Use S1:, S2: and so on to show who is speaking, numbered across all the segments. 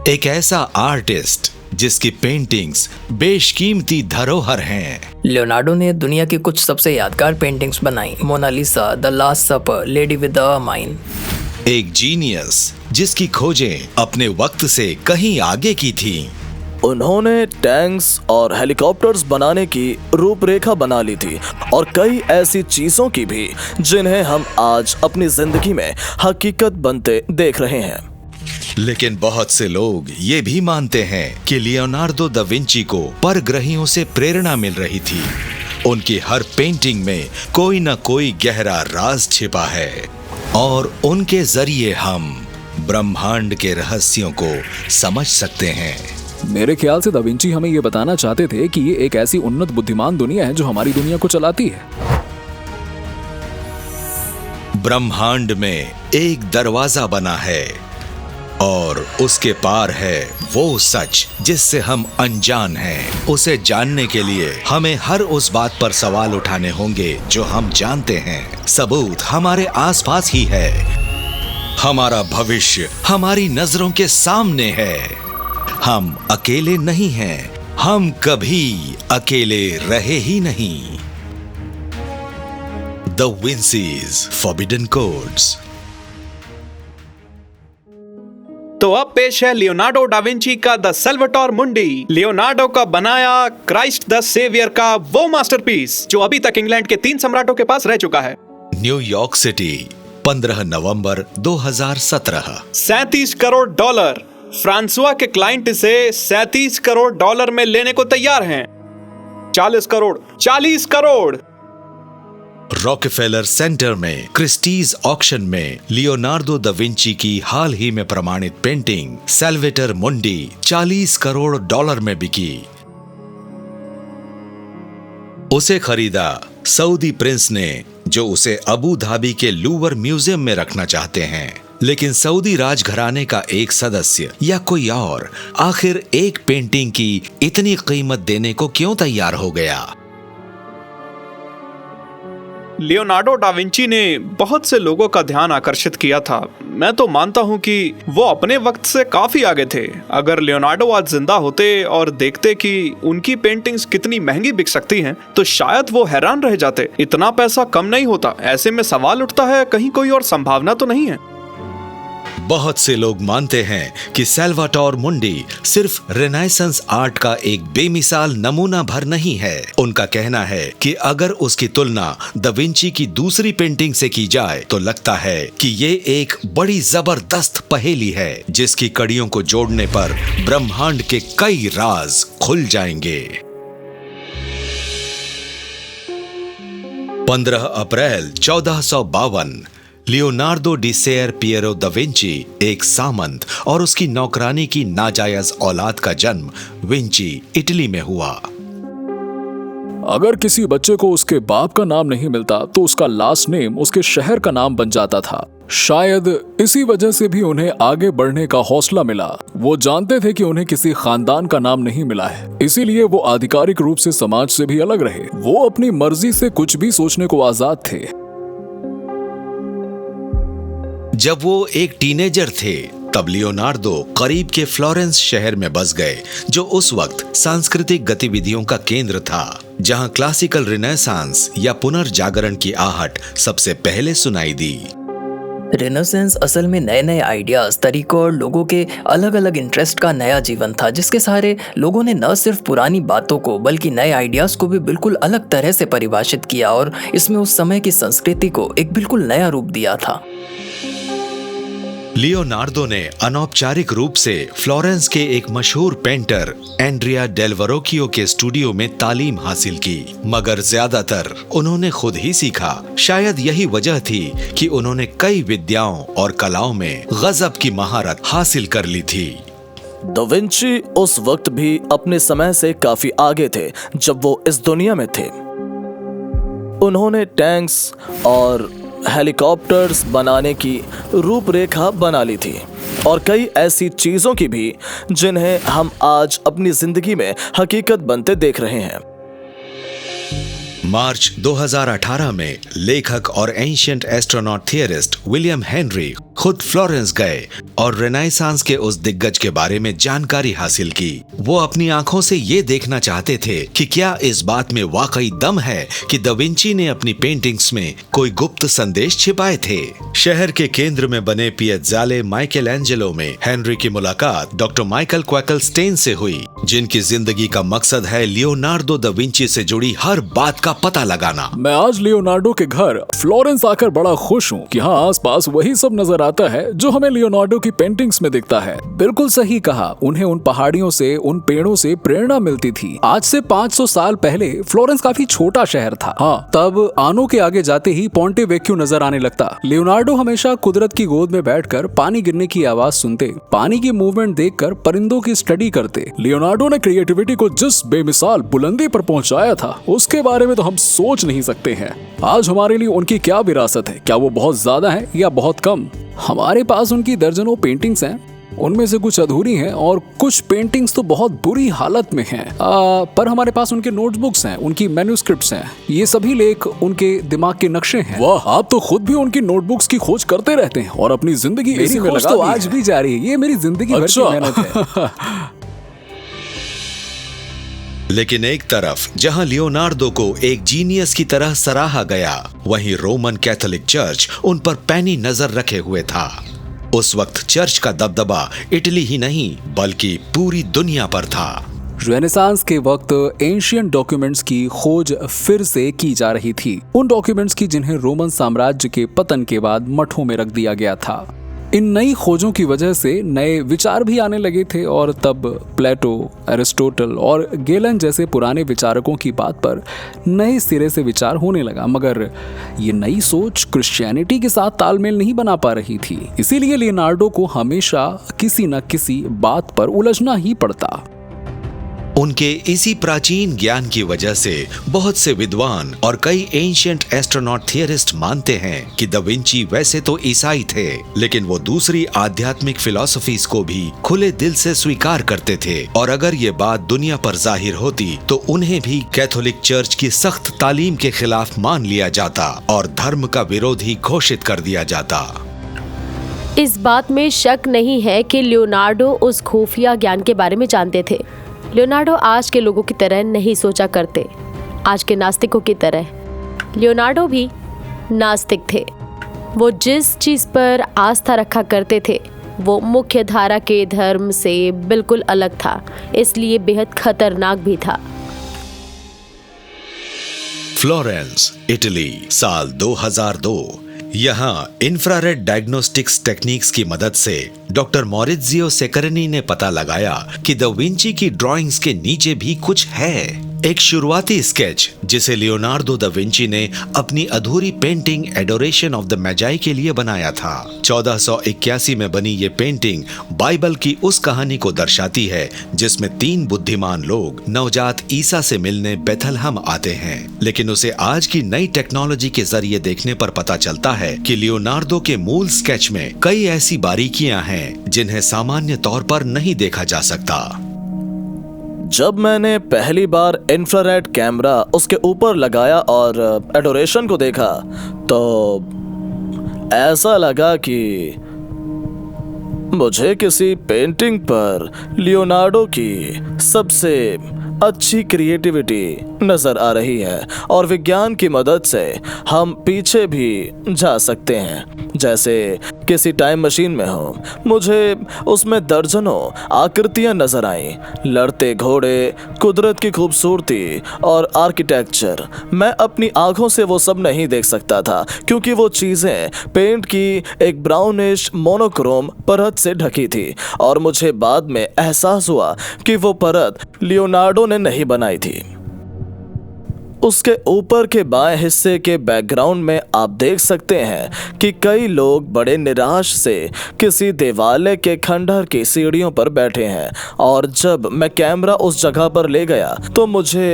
S1: एक ऐसा आर्टिस्ट जिसकी पेंटिंग्स बेशकीमती धरोहर हैं।
S2: लियोनार्डो ने दुनिया की कुछ सबसे यादगार पेंटिंग्स बनाई। Mona Lisa, the last supper, lady with the ermine.
S1: एक जीनियस जिसकी खोजें अपने वक्त से कहीं आगे की थी।
S3: उन्होंने टैंक्स और हेलीकॉप्टर्स बनाने की रूपरेखा बना ली थी और कई ऐसी चीजों की भी जिन्हें हम आज अपनी जिंदगी में हकीकत बनते देख रहे हैं।
S1: लेकिन बहुत से लोग ये भी मानते हैं कि लियोनार्डो दा विंची को परग्रहियों से प्रेरणा मिल रही थी। उनकी हर पेंटिंग में कोई न कोई गहरा राज छिपा है और उनके जरिए हम ब्रह्मांड के रहस्यों को समझ सकते हैं।
S4: मेरे ख्याल से दा विंची हमें ये बताना चाहते थे कि ये एक ऐसी उन्नत बुद्धिमान दुनिया है जो हमारी दुनिया को चलाती है।
S1: ब्रह्मांड में एक दरवाजा बना है और उसके पार है वो सच जिससे हम अनजान हैं। उसे जानने के लिए हमें हर उस बात पर सवाल उठाने होंगे जो हम जानते हैं। सबूत हमारे आसपास ही है। हमारा भविष्य हमारी नजरों के सामने है। हम अकेले नहीं हैं। हम कभी अकेले रहे ही नहीं। The Vinci's forbidden codes.
S5: तो अब पेश है लियोनार्डो डा विंची का द सल्वाटोर मुंडी, लियोनार्डो का बनाया क्राइस्ट द सेवियर का वो मास्टरपीस जो अभी तक इंग्लैंड के 3 सम्राटों के पास रह चुका है।
S1: न्यूयॉर्क सिटी, 15 नवंबर 2017।
S5: 37 करोड़ डॉलर। फ्रांसुआ के क्लाइंट इसे 37 करोड़ डॉलर में लेने को तैयार हैं। 40 करोड़।
S1: रॉकफेलर सेंटर में क्रिस्टीज ऑक्शन में लियोनार्डो दा विंची की हाल ही में प्रमाणित पेंटिंग सल्वाटोर मुंडी 40 करोड़ डॉलर में बिकी। उसे खरीदा सऊदी प्रिंस ने, जो उसे अबू धाबी के लूवर म्यूजियम में रखना चाहते हैं। लेकिन सऊदी राजघराने का एक सदस्य या कोई और आखिर एक पेंटिंग की इतनी कीमत देने को क्यों तैयार हो गया?
S5: लियोनार्डो डा विंची ने बहुत से लोगों का ध्यान आकर्षित किया था। मैं तो मानता हूं कि वो अपने वक्त से काफी आगे थे। अगर लियोनार्डो आज जिंदा होते और देखते कि उनकी पेंटिंग्स कितनी महंगी बिक सकती हैं, तो शायद वो हैरान रह जाते। इतना पैसा कम नहीं होता। ऐसे में सवाल उठता है, कहीं कोई और संभावना तो नहीं है?
S1: बहुत से लोग मानते हैं कि सल्वाटोर मुंडी सिर्फ रेनेसांस आर्ट का एक बेमिसाल नमूना भर नहीं है। उनका कहना है कि अगर उसकी तुलना दा विंची की दूसरी पेंटिंग से की जाए तो लगता है कि ये एक बड़ी जबरदस्त पहेली है जिसकी कड़ियों को जोड़ने पर ब्रह्मांड के कई राज खुल जाएंगे। 15 अप्रैल 1452 Leonardo D share Piero da Vinci, एक सामंत और उसकी नौकरानी की नाजायज औलाद का जन्म विंची, इटली में हुआ।
S4: अगर किसी बच्चे को उसके बाप का नाम नहीं मिलता तो उसका लास्ट नेम उसके शहर का नाम बन जाता था। शायद इसी वजह से भी उन्हें आगे बढ़ने का हौसला मिला। वो जानते थे कि उन्हें किसी खानदान का नाम नहीं मिला है, इसीलिए वो आधिकारिक रूप से समाज से भी अलग रहे। वो अपनी मर्जी से कुछ भी सोचने को आजाद थे।
S1: जब वो एक टीनेजर थे तब लियोनार्डो करीब के फ्लोरेंस शहर में बस गए, जो उस वक्त सांस्कृतिक गतिविधियों का केंद्र था, जहां क्लासिकल रिनेसांस या पुनर्जागरण की आहट सबसे पहले सुनाई दी।
S2: रेनेसांस असल में नए नए आइडियाज, तरीकों और लोगों के अलग अलग इंटरेस्ट का नया जीवन था, जिसके सहारे लोगों ने न सिर्फ पुरानी बातों को बल्कि नए आइडियाज को भी बिल्कुल अलग तरह से परिभाषित किया और इसमें उस समय की संस्कृति को एक बिल्कुल नया रूप दिया था।
S1: लियोनार्डो ने अनौपचारिक रूप से फ्लोरेंस के एक मशहूर पेंटर एंड्रिया डेल वर्रोकियो के स्टूडियो में तालीम हासिल की, मगर ज्यादातर उन्होंने खुद ही सीखा। शायद यही वजह थी कि उन्होंने कई विद्याओं और कलाओं में गजब की महारत हासिल कर ली थी।
S3: दा विंची उस वक्त भी अपने समय से काफी आगे थे जब वो इस दुनिया में थे। उन्होंने टैंक्स और हेलीकॉप्टर्स बनाने की रूपरेखा बना ली थी और कई ऐसी चीजों की भी जिन्हें हम आज अपनी जिंदगी में हकीकत बनते देख रहे हैं।
S1: मार्च 2018 में लेखक और ancient astronaut theorist William Henry खुद फ्लोरेंस गए और रेनेसांस के उस दिग्गज के बारे में जानकारी हासिल की। वो अपनी आंखों से ये देखना चाहते थे कि क्या इस बात में वाकई दम है कि दा विंची ने अपनी पेंटिंग्स में कोई गुप्त संदेश छिपाए थे। शहर के केंद्र में बने पिएज़्ज़ाले माइकल एंजेलो में हेनरी की मुलाकात डॉक्टर माइकल क्वैकलस्टेन से हुई, जिनकी जिंदगी का मकसद है लियोनार्डो दा विंची से जुड़ी हर बात का पता लगाना।
S4: मैं आज लियोनार्डो के घर फ्लोरेंस आकर बड़ा खुश हूँ कि हाँ, आसपास वही सब नजर आता है जो हमें लियोनार्डो की पेंटिंग्स में दिखता है। बिल्कुल सही कहा, उन्हें उन पहाड़ियों से, उन पेड़ों से प्रेरणा मिलती थी। आज से 500 साल पहले फ्लोरेंस काफी छोटा शहर था। हाँ, तब आनो के आगे जाते ही पोंटे वेक्यू नजर आने लगता। लियोनार्डो हमेशा कुदरत की गोद में बैठकर पानी गिरने की आवाज सुनते, पानी की मूवमेंट देखकर परिंदों की स्टडी करते। लियोनार्डो ने क्रिएटिविटी को जिस बेमिसाल बुलंदी पर पहुंचाया था, उसके बारे में तो हम सोच नहीं सकते हैं। आज हमारे लिए उनकी क्या विरासत है? क्या वो बहुत ज्यादा है या बहुत कम? हमारे पास उनकी दर्जनों पेंटिंग्स हैं, उनमें से कुछ अधूरी हैं और कुछ पेंटिंग्स तो बहुत बुरी हालत में हैं। पर हमारे पास उनके नोटबुक्स हैं, उनकी मैन्युस्क्रिप्ट्स हैं। ये सभी लेख उनके दिमाग के नक्शे हैं। वाह, आप तो खुद भी उनकी नोटबुक्स की खोज करते रहते हैं और अपनी जिंदगी इसी में लगा दी है। आज भी जारी है, ये मेरी जिंदगी भर की मेहनत है।
S1: लेकिन एक तरफ जहां लियोनार्डो को एक जीनियस की तरह सराहा गया, वहीं रोमन कैथोलिक चर्च उन पर पैनी नजर रखे हुए था। उस वक्त चर्च का दबदबा इटली ही नहीं बल्कि पूरी दुनिया पर था।
S4: रेनेसांस के वक्त एंशिएंट डॉक्यूमेंट्स की खोज फिर से की जा रही थी, उन डॉक्यूमेंट्स की जिन्हें रोमन साम्राज्य के पतन के बाद मठों में रख दिया गया था। इन नई खोजों की वजह से नए विचार भी आने लगे थे और तब प्लेटो, एरिस्टोटल और गेलन जैसे पुराने विचारकों की बात पर नए सिरे से विचार होने लगा। मगर ये नई सोच क्रिश्चियनिटी के साथ तालमेल नहीं बना पा रही थी। इसीलिए लियोनार्डो को हमेशा किसी न किसी बात पर उलझना ही पड़ता।
S1: उनके इसी प्राचीन ज्ञान की वजह से बहुत से विद्वान और कई एंशिएंट एस्ट्रोनॉट थियरिस्ट मानते हैं कि दा विंची वैसे तो ईसाई थे, लेकिन वो दूसरी आध्यात्मिक फिलॉसफीज को भी खुले दिल से स्वीकार करते थे। और अगर ये बात दुनिया पर जाहिर होती तो उन्हें भी कैथोलिक चर्च की सख्त तालीम के खिलाफ मान लिया जाता और धर्म का विरोधी घोषित कर दिया जाता।
S6: इस बात में शक नहीं है कि लियोनार्डो उस खुफिया ज्ञान के बारे में जानते थे। लियोनार्डो आज के लोगों की तरह नहीं सोचा करते, आज के नास्तिकों की तरह। लियोनार्डो भी नास्तिक थे। वो जिस चीज़ पर आस्था रखा करते थे वो मुख्य धारा के धर्म से बिल्कुल अलग था, इसलिए बेहद खतरनाक भी था।
S1: फ्लोरेंस, इटली, साल 2002। यहाँ इंफ्रारेड डायग्नोस्टिक्स टेक्निक्स की मदद से डॉक्टर मॉरित्जियो सेकरनी ने पता लगाया कि दा विंची की ड्राइंग्स के नीचे भी कुछ है। एक शुरुआती स्केच जिसे लियोनार्डो दा विंची ने अपनी अधूरी पेंटिंग एडोरेशन ऑफ द मैजाई के लिए बनाया था। 1481 में बनी ये पेंटिंग बाइबल की उस कहानी को दर्शाती है जिसमें 3 बुद्धिमान लोग नवजात ईसा से मिलने बेथलहम आते हैं। लेकिन उसे आज की नई टेक्नोलॉजी के जरिए देखने पर पता चलता है कि लियोनार्डो के मूल स्केच में कई ऐसी बारीकियां हैं जिन्हें सामान्य तौर पर नहीं देखा जा सकता।
S3: जब मैंने पहली बार इंफ्रारेड कैमरा उसके ऊपर लगाया और एडोरेशन को देखा तो ऐसा लगा कि मुझे किसी पेंटिंग पर लियोनार्डो की सबसे अच्छी क्रिएटिविटी नजर आ रही है और विज्ञान की मदद से हम पीछे भी जा सकते हैं, जैसे किसी टाइम मशीन में हो। मुझे उसमें दर्जनों आकृतियां नजर आईं, लड़ते घोड़े, कुदरत की खूबसूरती और आर्किटेक्चर। मैं अपनी आंखों से वो सब नहीं देख सकता था क्योंकि वो चीजें पेंट की एक ब्राउनिश मोनोक्रोम परत से ढकी थी और मुझे बाद में एहसास हुआ कि वो परत लियोनार्डो ने नहीं बनाई थी। उसके ऊपर के बाएं हिस्से के बैकग्राउंड में आप देख सकते हैं कि कई लोग बड़े निराश से किसी देवालय के खंडहर की सीढ़ियों पर बैठे हैं और जब मैं कैमरा उस जगह पर ले गया तो मुझे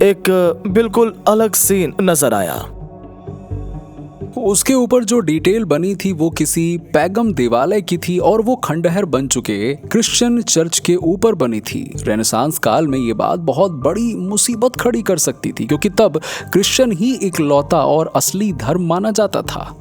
S3: एक बिल्कुल अलग सीन नजर आया।
S4: उसके ऊपर जो डिटेल बनी थी वो किसी पैगम देवालय की थी और वो खंडहर बन चुके क्रिश्चियन चर्च के ऊपर बनी थी। रेनेसांस काल में ये बात बहुत बड़ी मुसीबत खड़ी कर सकती थी, क्योंकि तब क्रिश्चियन ही इकलौता और असली धर्म माना जाता था।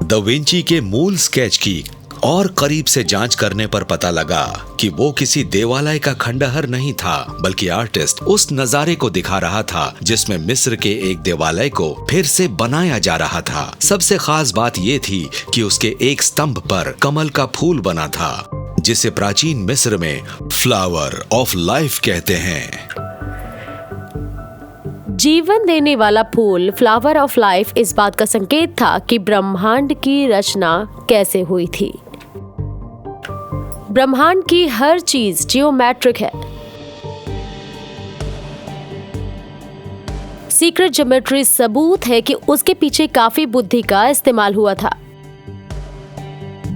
S1: दा विंची के मूल स्केच की और करीब से जांच करने पर पता लगा कि वो किसी देवालय का खंडहर नहीं था, बल्कि आर्टिस्ट उस नजारे को दिखा रहा था जिसमें मिस्र के एक देवालय को फिर से बनाया जा रहा था। सबसे खास बात ये थी कि उसके एक स्तंभ पर कमल का फूल बना था, जिसे प्राचीन मिस्र में फ्लावर ऑफ लाइफ कहते हैं।
S6: जीवन देने वाला फूल, फ्लावर ऑफ लाइफ, इस बात का संकेत था कि ब्रह्मांड की रचना कैसे हुई थी। ब्रह्मांड की हर चीज जियोमेट्रिक है। सीक्रेट ज्योमेट्री सबूत है कि उसके पीछे काफी बुद्धि का इस्तेमाल हुआ था।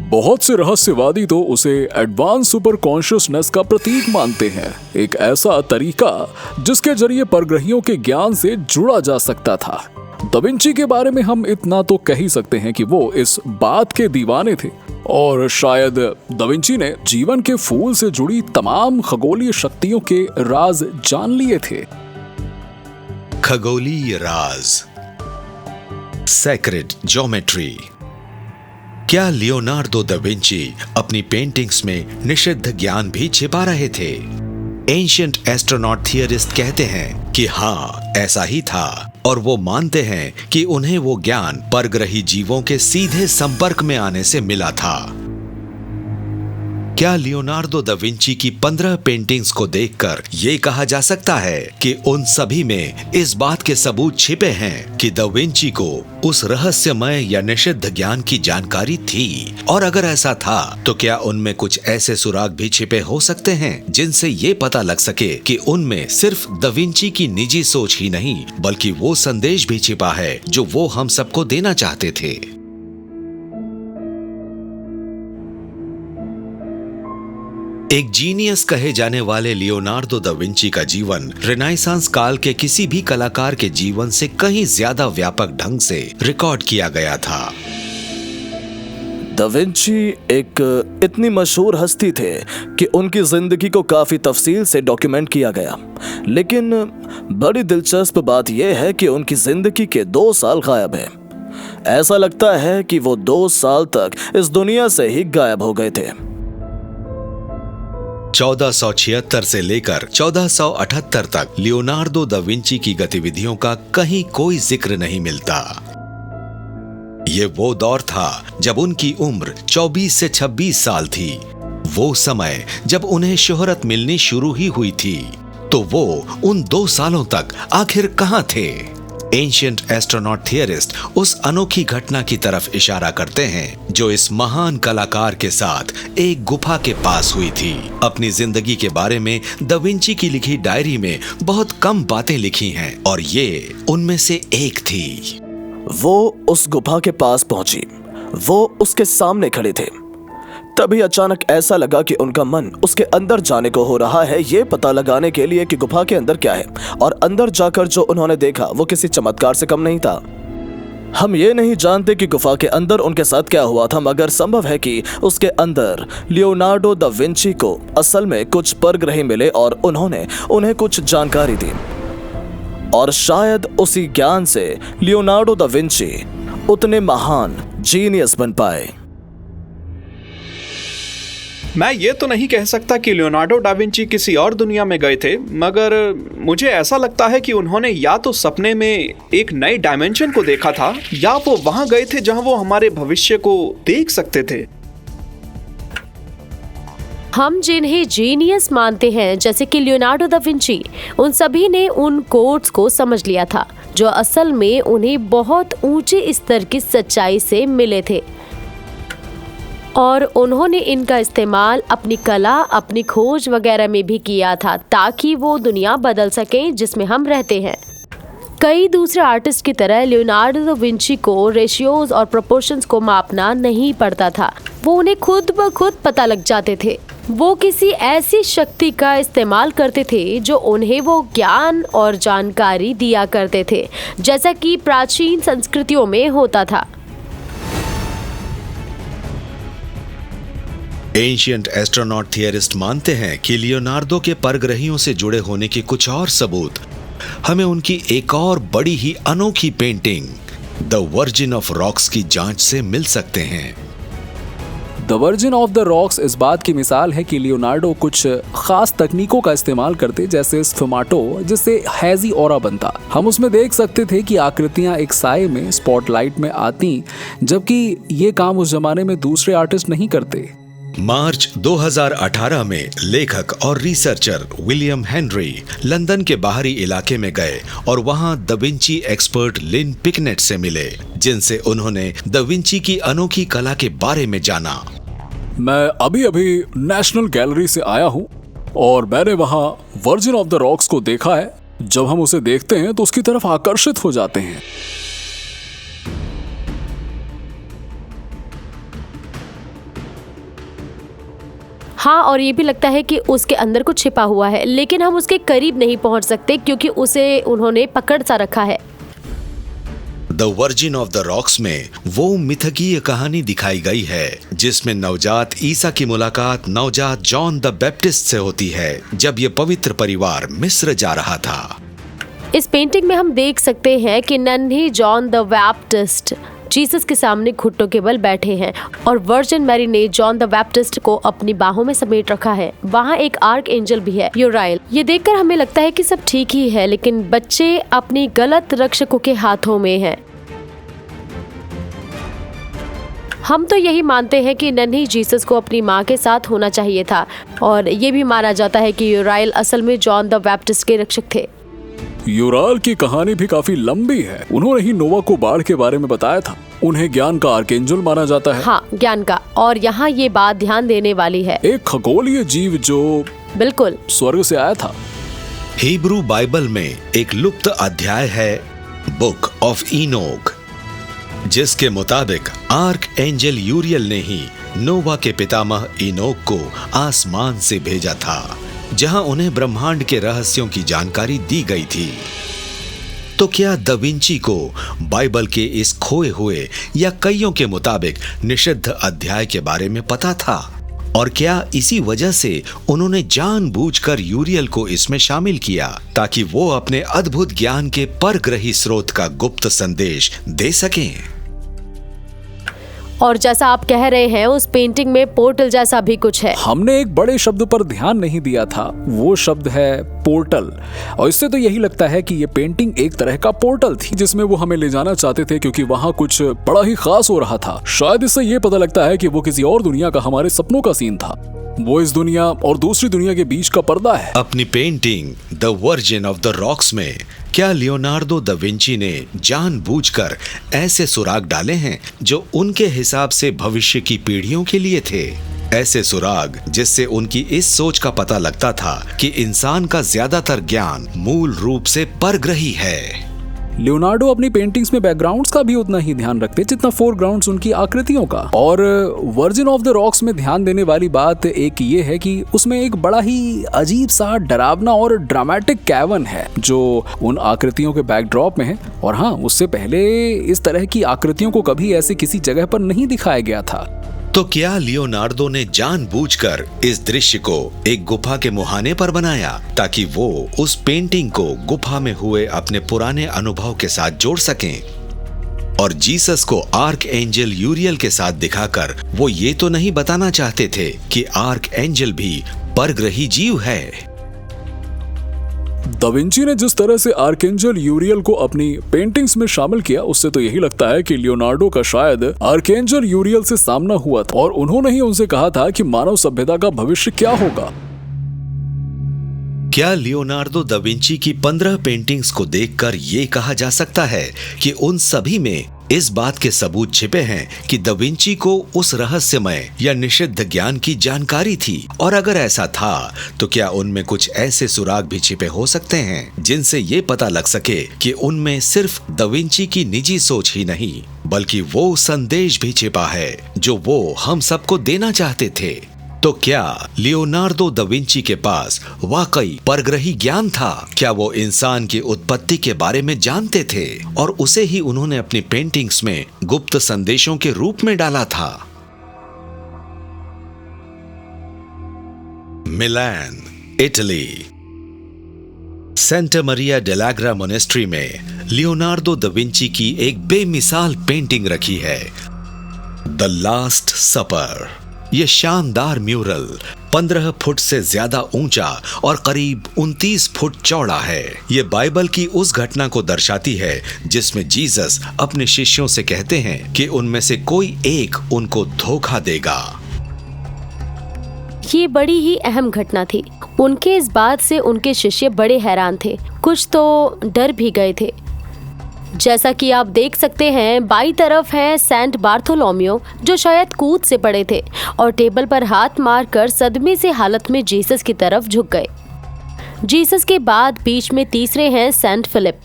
S4: बहुत से रहस्यवादी तो उसे एडवांस सुपर कॉन्शियसनेस का प्रतीक मानते हैं, एक ऐसा तरीका जिसके जरिए परग्रहियों के ज्ञान से जुड़ा जा सकता था। दा विंची के बारे में हम इतना तो कह ही सकते हैं कि वो इस बात के दीवाने थे, और शायद दा विंची ने जीवन के फूल से जुड़ी तमाम खगोलीय शक्तियों के राज जान लिए थे।
S1: खगोलीय राज, सेक्रेट ज्योमेट्री। क्या लियोनार्डो दा विंची अपनी पेंटिंग्स में निषिद्ध ज्ञान भी छिपा रहे थे? एंशिएंट एस्ट्रोनॉट थियरिस्ट कहते हैं कि हाँ, ऐसा ही था, और वो मानते हैं कि उन्हें वो ज्ञान परग्रही जीवों के सीधे संपर्क में आने से मिला था। क्या लियोनार्डो दा विंची की 15 पेंटिंग्स को देखकर ये कहा जा सकता है कि उन सभी में इस बात के सबूत छिपे हैं कि दा विंची को उस रहस्यमय या निषिद्ध ज्ञान की जानकारी थी? और अगर ऐसा था तो क्या उनमें कुछ ऐसे सुराग भी छिपे हो सकते हैं जिनसे ये पता लग सके कि उनमें सिर्फ दा विंची की निजी सोच ही नहीं, बल्कि वो संदेश भी छिपा है जो वो हम सबको देना चाहते थे? एक जीनियस कहे जाने वाले लियोनार्डो दा विंची का जीवन रेनेसांस काल के किसी भी कलाकार के जीवन से कहीं ज्यादा व्यापक ढंग से रिकॉर्ड किया गया था।
S3: दा विंची एक इतनी मशहूर हस्ती थे कि उनकी जिंदगी को काफी तफसील से डॉक्यूमेंट किया गया, लेकिन बड़ी दिलचस्प बात यह है कि उनकी जिंदगी के 2 साल गायब हैं। ऐसा लगता है कि वो 2 साल तक इस दुनिया से ही गायब हो गए थे।
S1: 1476 से लेकर 1478 तक लियोनार्डो दा विंची की गतिविधियों का कहीं कोई जिक्र नहीं मिलता। ये वो दौर था जब उनकी उम्र 24 से 26 साल थी, वो समय जब उन्हें शोहरत मिलनी शुरू ही हुई थी। तो वो उन 2 सालों तक आखिर कहां थे? एंशिएंट एस्ट्रोनॉट थियरिस्ट उस अनोखी घटना की तरफ इशारा करते हैं जो इस महान कलाकार के साथ एक गुफा के पास हुई थी। अपनी जिंदगी के बारे में दा विंची की लिखी डायरी में बहुत कम बातें लिखी हैं, और ये उनमें से एक थी।
S3: वो उस गुफा के पास पहुंची, वो उसके सामने खड़े थे। तभी अचानक ऐसा लगा कि उनका मन उसके अंदर जाने को हो रहा है, ये पता लगाने के लिए कि गुफा के अंदर क्या है। और अंदर जाकर जो उन्होंने देखा वो किसी चमत्कार से कम नहीं था। हम ये नहीं जानते कि गुफा के अंदर उनके साथ क्या हुआ था, मगर संभव है कि उसके अंदर लियोनार्डो दा विंची को असल में कुछ परग्रही मिले और उन्होंने उन्हें कुछ जानकारी दी, और शायद उसी ज्ञान से लियोनार्डो दा विंची उतने महान जीनियस बन पाए।
S5: मैं ये तो नहीं कह सकता कि लियोनार्डो डा विंची किसी और दुनिया में गए थे, मगर मुझे ऐसा लगता है कि उन्होंने या तो सपने में एक नए डायमेंशन को देखा था, या वो वहां गए थे जहां वो हमारे भविष्य को देख सकते थे।
S6: हम जिन्हें जीनियस मानते हैं, जैसे कि लियोनार्डो दा विंची, उन सभी ने उन कोड्स को समझ लिया था जो असल में उन्हें बहुत ऊंचे स्तर की सच्चाई से मिले थे, और उन्होंने इनका इस्तेमाल अपनी कला, अपनी खोज वगैरह में भी किया था ताकि वो दुनिया बदल सके जिसमें हम रहते हैं। कई दूसरे आर्टिस्ट की तरह लियोनार्डो दा विंची को रेशियोज और प्रोपोर्शंस को मापना नहीं पड़ता था, वो उन्हें खुद ब खुद पता लग जाते थे। वो किसी ऐसी शक्ति का इस्तेमाल करते थे जो उन्हें वो ज्ञान और जानकारी दिया करते थे, जैसा कि प्राचीन संस्कृतियों में होता था।
S1: एंशिएंट एस्ट्रोनॉट थियरिस्ट मानते हैं कि लियोनार्डो के परग्रहियों से जुड़े होने के कुछ और सबूत हमें उनकी एक और बड़ी ही अनोखी painting the virgin of rocks की जांच से मिल सकते हैं।
S4: The virgin of the rocks इस बात की मिसाल है कि लियोनार्डो कुछ खास तकनीकों का इस्तेमाल करते, जैसे स्फुमाटो, जिससे हैजी ऑरा बनता। हम उसमें देख सकते थे कि आकृतियां एक साए में स्पॉटलाइट में आती, जबकि ये काम उस जमाने में दूसरे आर्टिस्ट नहीं करते।
S1: मार्च 2018 में लेखक और रिसर्चर विलियम हेनरी लंदन के बाहरी इलाके में गए और वहां द विंची एक्सपर्ट लिन पिकनेट से मिले, जिनसे उन्होंने द विंची की अनोखी कला के बारे में जाना।
S4: मैं अभी अभी नेशनल गैलरी से आया हूँ और मैंने वहाँ वर्जिन ऑफ द रॉक्स को देखा है। जब हम उसे देखते हैं तो उसकी तरफ आकर्षित हो जाते हैं।
S6: हाँ, और ये भी लगता है कि उसके अंदर कुछ छिपा हुआ है, लेकिन हम उसके करीब नहीं पहुंच सकते क्योंकि उसे उन्होंने पकड़ सा रखा है।
S1: The virgin of the rocks में वो मिथकीय कहानी दिखाई गई है जिसमें नवजात ईसा की मुलाकात नवजात जॉन द बैप्टिस्ट से होती है, जब ये पवित्र परिवार मिस्र जा रहा था।
S6: इस पेंटिंग में हम देख सकते हैं कि नन्ही जॉन द बैप्टिस्ट जीसस के सामने घुटनों के बल बैठे हैं और वर्जिन मैरी ने जॉन द बैप्टिस्ट को अपनी बाहों में समेट रखा है। वहाँ एक आर्क एंजल भी है, यूराइल। ये देखकर हमें लगता है कि सब ठीक ही है, लेकिन बच्चे अपनी गलत रक्षकों के हाथों में हैं। हम तो यही मानते हैं कि नन्ही जीसस को अपनी माँ के साथ होना चाहिए था, और ये भी माना जाता है कि यूराइल असल में जॉन द बैप्टिस्ट के रक्षक थे।
S4: यूराल की कहानी भी काफी लंबी है। उन्होंने ही नोवा को बाढ़ के बारे में बताया था। उन्हें ज्ञान का आर्कएंजल माना जाता है।
S6: हाँ, ज्ञान का। और यहाँ ये बात ध्यान देने वाली है,
S4: एक खगोलीय जीव जो
S6: बिल्कुल
S4: स्वर्ग से आया था।
S1: हिब्रू बाइबल में एक लुप्त अध्याय है बुक ऑफ इनोक, जिसके मुताबिक आर्क एंजल यूरियल ने ही नोवा के पितामह इनोक को आसमान से भेजा था, जहां उन्हें ब्रह्मांड के रहस्यों की जानकारी दी गई थी। तो क्या द विंची को बाइबल के इस खोए हुए या कईयों के मुताबिक निषिद्ध अध्याय के बारे में पता था? और क्या इसी वजह से उन्होंने जानबूझकर यूरियल को इसमें शामिल किया ताकि वो अपने अद्भुत ज्ञान के परग्रही स्रोत का गुप्त संदेश दे सकें?
S6: और जैसा आप कह रहे हैं, उस पेंटिंग में पोर्टल जैसा भी कुछ है।
S4: हमने एक बड़े शब्द पर ध्यान नहीं दिया था, वो शब्द है पोर्टल। और इससे तो यही लगता है कि ये पेंटिंग एक तरह का पोर्टल थी जिसमें वो हमें ले जाना चाहते थे, क्योंकि वहाँ कुछ बड़ा ही खास हो रहा था। शायद इससे ये पता लगता है कि वो किसी और दुनिया का हमारे सपनों का सीन था। वो इस दुनिया और दूसरी दुनिया के बीच का पर्दा है।
S1: अपनी painting the virgin of the rocks में क्या लियोनार्डो द विंची ने जानबूझकर ऐसे सुराग डाले हैं जो उनके हिसाब से भविष्य की पीढ़ियों के लिए थे? ऐसे सुराग जिससे उनकी इस सोच का पता लगता था कि इंसान का ज्यादातर ज्ञान मूल रूप से परग्रही है।
S4: लियोनार्डो अपनी पेंटिंग्स में बैकग्राउंड्स का भी उतना ही ध्यान रखते जितना फोरग्राउंड्स उनकी आकृतियों का। और वर्जिन ऑफ द रॉक्स में ध्यान देने वाली बात एक ये है कि उसमें एक बड़ा ही अजीब सा डरावना और ड्रामेटिक कैवन है जो उन आकृतियों के बैकड्रॉप में है। और हाँ, उससे पहले इस तरह की आकृतियों को कभी ऐसे किसी जगह पर नहीं दिखाया गया था।
S1: तो क्या लियोनार्डो ने जानबूझकर इस दृश्य को एक गुफा के मुहाने पर बनाया ताकि वो उस पेंटिंग को गुफा में हुए अपने पुराने अनुभव के साथ जोड़ सकें? और जीसस को आर्क एंजल यूरियल के साथ दिखाकर वो ये तो नहीं बताना चाहते थे कि आर्क एंजल भी परग्रही जीव है?
S4: दा विंची ने जिस तरह से आर्कएंजल यूरियल को अपनी पेंटिंग्स में शामिल किया, उससे तो यही लगता है कि लियोनार्डो का शायद आर्कएंजल यूरियल से सामना हुआ था और उन्होंने ही उनसे कहा था कि मानव सभ्यता का भविष्य क्या होगा।
S1: क्या लियोनार्डो दा विंची की 15 पेंटिंग्स को देखकर ये कहा जा सकता है कि उन सभी में इस बात के सबूत छिपे हैं कि दा विंची को उस रहस्यमय या निषिद्ध ज्ञान की जानकारी थी? और अगर ऐसा था तो क्या उनमें कुछ ऐसे सुराग भी छिपे हो सकते हैं जिनसे ये पता लग सके कि उनमें सिर्फ दा विंची की निजी सोच ही नहीं बल्कि वो संदेश भी छिपा है जो वो हम सबको देना चाहते थे? तो क्या लियोनार्डो दा विंची के पास वाकई परग्रही ज्ञान था? क्या वो इंसान की उत्पत्ति के बारे में जानते थे और उसे ही उन्होंने अपनी पेंटिंग्स में गुप्त संदेशों के रूप में डाला था? मिलान, इटली। सेंटा मरिया डेलाग्रा मोनेस्ट्री में लियोनार्डो दा विंची की एक बेमिसाल पेंटिंग रखी है, द लास्ट सपर। यह शानदार म्यूरल 15 फुट से ज्यादा ऊंचा और करीब 29 फुट चौड़ा है। यह बाइबल की उस घटना को दर्शाती है जिसमें जीसस अपने शिष्यों से कहते हैं कि उनमें से कोई एक उनको धोखा देगा।
S6: ये बड़ी ही अहम घटना थी। उनके इस बात से उनके शिष्य बड़े हैरान थे, कुछ तो डर भी गए थे। जैसा कि आप देख सकते हैं, बाईं तरफ है सेंट बार्थोलोम्यो, जो शायद कूद से पड़े थे और टेबल पर हाथ मारकर सदमे से हालत में जीसस की तरफ झुक गए। जीसस के बाद बीच में तीसरे हैं सेंट फिलिप,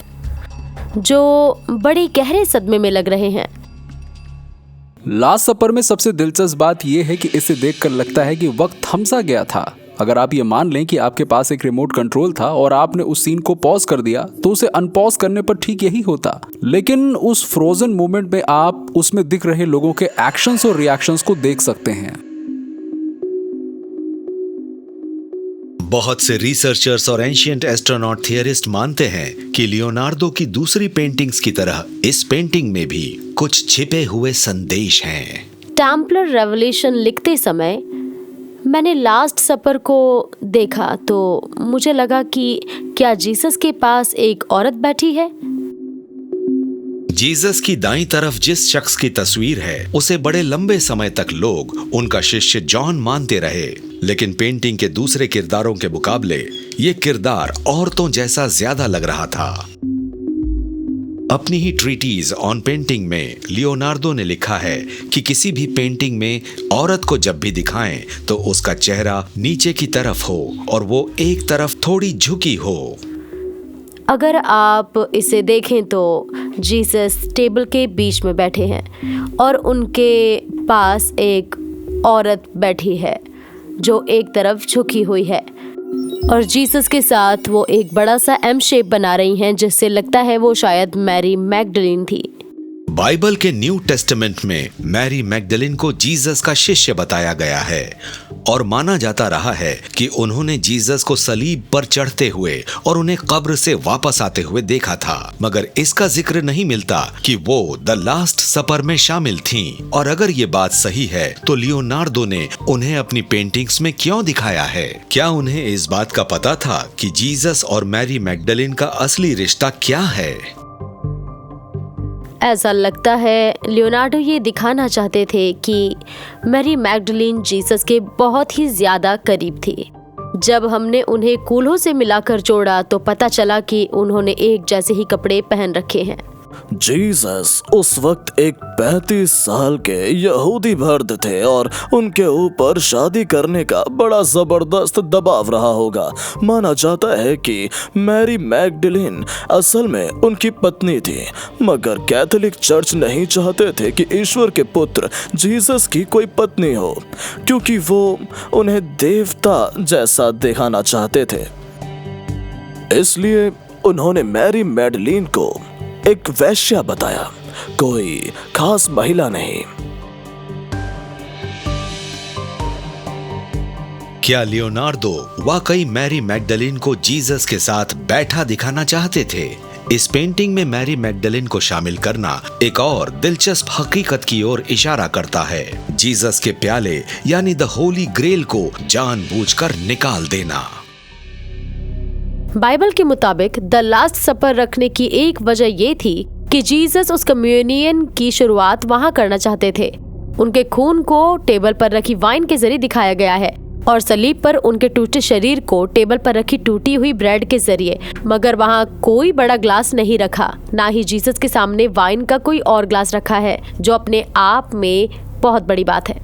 S6: जो बड़े गहरे सदमे में लग रहे हैं।
S4: लास्ट सपर में सबसे दिलचस्प बात यह है कि इसे देखकर लगता है कि वक्त थम सा गया था। अगर आप ये मान लें कि आपके पास एक रिमोट कंट्रोल था और आपने उस सीन को पॉज कर दिया तो उसे अनपॉज करने पर ठीक यही होता। लेकिन उस फ्रोजन मोमेंट में आप उसमें दिख रहे लोगों के एक्शंस और रिएक्शंस को देख सकते हैं।
S1: बहुत से रिसर्चर्स और एंशिएंट एस्ट्रोनॉट थियरिस्ट मानते हैं कि लियोनार्डो की दूसरी पेंटिंग्स की तरह इस पेंटिंग में भी कुछ छिपे हुए संदेश हैं।
S6: टेम्पलर रेवलेशन लिखते समय मैंने लास्ट सपर को देखा तो मुझे लगा कि क्या जीसस के पास एक औरत बैठी है?
S1: जीसस की दाईं तरफ जिस शख्स की तस्वीर है उसे बड़े लंबे समय तक लोग उनका शिष्य जॉन मानते रहे, लेकिन पेंटिंग के दूसरे किरदारों के मुकाबले ये किरदार औरतों जैसा ज्यादा लग रहा था। अपनी ही ट्रीटीज ऑन पेंटिंग में लियोनार्डो ने लिखा है कि किसी भी पेंटिंग में औरत को जब भी दिखाएं तो उसका चेहरा नीचे की तरफ हो और वो एक तरफ थोड़ी झुकी हो।
S6: अगर आप इसे देखें तो जीसस टेबल के बीच में बैठे हैं और उनके पास एक औरत बैठी है जो एक तरफ झुकी हुई है, और जीसस के साथ वो एक बड़ा सा एम शेप बना रही हैं, जिससे लगता है वो शायद मैरी मैगडलीन थी।
S1: बाइबल के न्यू टेस्टामेंट में मैरी मैगडलीन को जीसस का शिष्य बताया गया है और माना जाता रहा है कि उन्होंने जीसस को सलीब पर चढ़ते हुए और उन्हें कब्र से वापस आते हुए देखा था, मगर इसका जिक्र नहीं मिलता कि वो द लास्ट सपर में शामिल थीं। और अगर ये बात सही है तो लियोनार्डो ने उन्हें अपनी पेंटिंग्स में क्यों दिखाया है? क्या उन्हें इस बात का पता था कि जीसस और मैरी मैगडलीन का असली रिश्ता क्या है?
S6: ऐसा लगता है लियोनार्डो ये दिखाना चाहते थे कि मैरी मैगडलीन जीसस के बहुत ही ज्यादा करीब थी। जब हमने उन्हें कूल्हों से मिलाकर जोड़ा तो पता चला कि उन्होंने एक जैसे ही कपड़े पहन रखे हैं।
S3: जीसस उस वक्त एक 35 साल के यहूदी मर्द थे और उनके ऊपर शादी करने का बड़ा जबरदस्त दबाव रहा होगा। माना जाता है कि मैरी मैगडलीन असल में उनकी पत्नी थी, मगर कैथोलिक चर्च नहीं चाहते थे कि ईश्वर के पुत्र जीसस की कोई पत्नी हो, क्योंकि वो उन्हें देवता जैसा दिखाना चाहते थे। इसलिए उन्होंने मैरी मैगडलीन को एक वैश्या बताया, कोई खास महिला नहीं।
S1: क्या लियोनार्डो वाकई मैरी मैगडलीन को जीसस के साथ बैठा दिखाना चाहते थे? इस पेंटिंग में मैरी मैगडलीन को शामिल करना एक और दिलचस्प हकीकत की ओर इशारा करता है, जीसस के प्याले यानी द होली ग्रेल को जानबूझकर निकाल देना।
S6: बाइबल के मुताबिक द लास्ट सपर रखने की एक वजह ये थी कि जीसस उस कम्युनियन की शुरुआत वहां करना चाहते थे। उनके खून को टेबल पर रखी वाइन के जरिए दिखाया गया है और सलीब पर उनके टूटे शरीर को टेबल पर रखी टूटी हुई ब्रेड के जरिए, मगर वहां कोई बड़ा ग्लास नहीं रखा, ना ही जीसस के सामने वाइन का कोई और ग्लास रखा है, जो अपने आप में बहुत बड़ी बात है।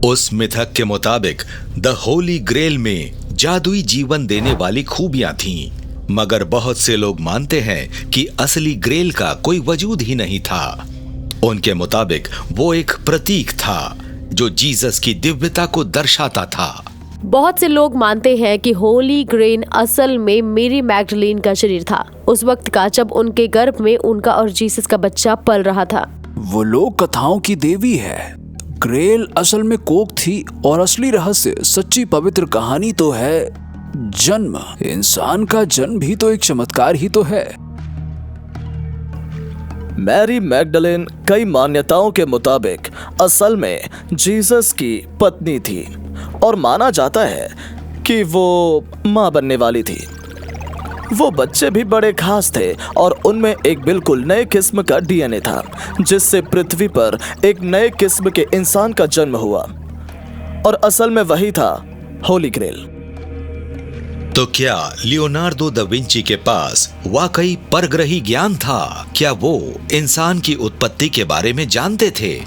S1: उस मिथक के मुताबिक द होली ग्रेल में जादुई जीवन देने वाली खूबियां थीं, मगर बहुत से लोग मानते हैं कि असली ग्रेल का कोई वजूद ही नहीं था। उनके मुताबिक वो एक प्रतीक था जो जीसस की दिव्यता को दर्शाता था।
S6: बहुत से लोग मानते हैं कि होली ग्रेन असल में मेरी मैगडलीन का शरीर था, उस वक्त का जब उनके गर्भ में उनका और जीसस का बच्चा पल रहा था।
S4: वो लोग कथाओं की देवी है। ग्रेल असल में कोक थी और असली रहस्य, सच्ची पवित्र कहानी तो है जन्म। इंसान का जन्म भी तो एक चमत्कार ही तो है।
S3: मैरी मैगडलेन कई मान्यताओं के मुताबिक असल में जीसस की पत्नी थी और माना जाता है कि वो मां बनने वाली थी। वो बच्चे भी बड़े खास थे और उनमें एक बिल्कुल नए किस्म का डीएनए था, जिससे पृथ्वी पर एक नए किस्म के इंसान का जन्म हुआ, और असल में वही था होली ग्रेल।
S1: तो क्या लियोनार्डो दा विंची के पास वाकई परग्रही ज्ञान था? क्या वो इंसान की उत्पत्ति के बारे में जानते थे